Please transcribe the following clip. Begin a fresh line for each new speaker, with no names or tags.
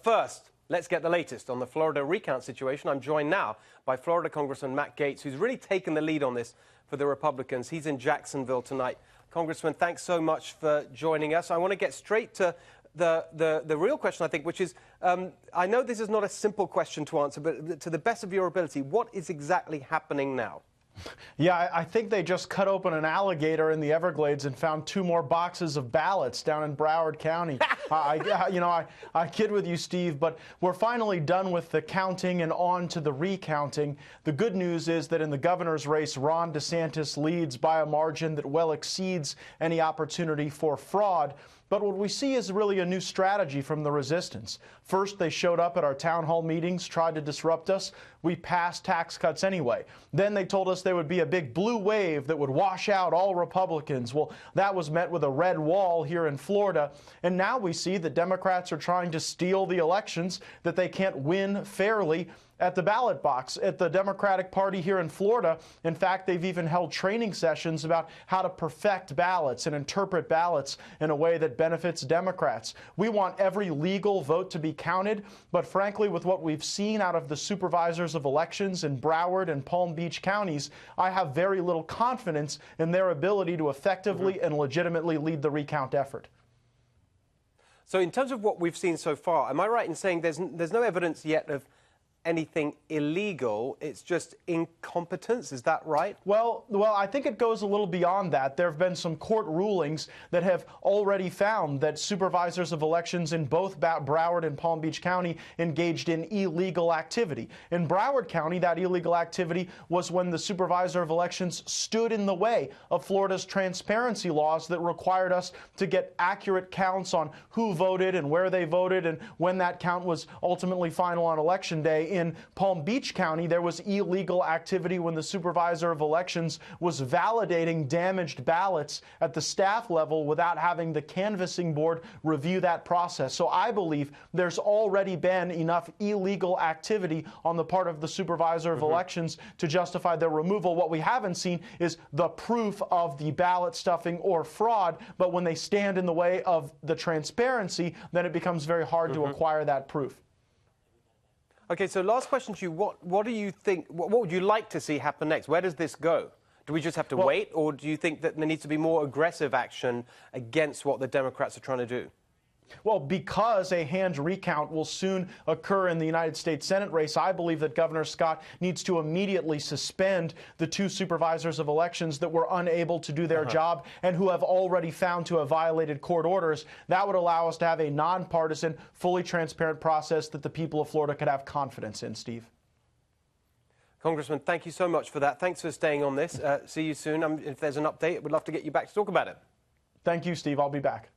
first, let's get the latest on the Florida recount situation. I'm joined now by Florida Congressman Matt Gaetz, who's really taken the lead on this for the Republicans. He's in Jacksonville tonight. Congressman, thanks so much for joining us. I want to get straight to the real question, I think, which is, I know this is not a simple question to answer, but to the best of your ability, what is exactly happening now?
Yeah, I think they just cut open an alligator in the Everglades and found 2 more boxes of ballots down in Broward County. I kid with you, Steve, but we're finally done with the counting and on to the recounting. The good news is that in the governor's race, Ron DeSantis leads by a margin that well exceeds any opportunity for fraud. But what we see is really a new strategy from the resistance. First, they showed up at our town hall meetings, tried to disrupt us. We passed tax cuts anyway. Then they told us there would be a big blue wave that would wash out all Republicans. Well, that was met with a red wall here in Florida. And now we see that Democrats are trying to steal the elections, that they can't win fairly at the ballot box at the Democratic Party here in Florida. In fact, they've even held training sessions about how to perfect ballots and interpret ballots in a way that benefits Democrats. We want every legal vote to be counted, but frankly, with what we've seen out of the supervisors of elections in Broward and Palm Beach counties, I have very little confidence in their ability to effectively and legitimately lead the recount effort.
So in terms of what we've seen so far, am I right in saying there's no evidence yet of anything illegal? It's just incompetence, is that right?
Well, I think it goes a little beyond that. There have been some court rulings that have already found that supervisors of elections in both Broward and Palm Beach County engaged in illegal activity. In Broward County, that illegal activity was when the supervisor of elections stood in the way of Florida's transparency laws that required us to get accurate counts on who voted and where they voted and when that count was ultimately final on Election Day. In Palm Beach County, there was illegal activity when the supervisor of elections was validating damaged ballots at the staff level without having the canvassing board review that process. So I believe there's already been enough illegal activity on the part of the supervisor of elections to justify their removal. What we haven't seen is the proof of the ballot stuffing or fraud, but when they stand in the way of the transparency, then it becomes very hard to acquire that proof.
Okay, so last question to you. What do you think, what would you like to see happen next? Where does this go? Do we just have to wait, or do you think that there needs to be more aggressive action against what the Democrats are trying to do?
Well, because a hand recount will soon occur in the United States Senate race, I believe that Governor Scott needs to immediately suspend the 2 supervisors of elections that were unable to do their job and who have already found to have violated court orders. That would allow us to have a nonpartisan, fully transparent process that the people of Florida could have confidence in, Steve.
Congressman, thank you so much for that. Thanks for staying on this. See you soon. If there's an update, we'd love to get you back to talk about it.
Thank you, Steve. I'll be back.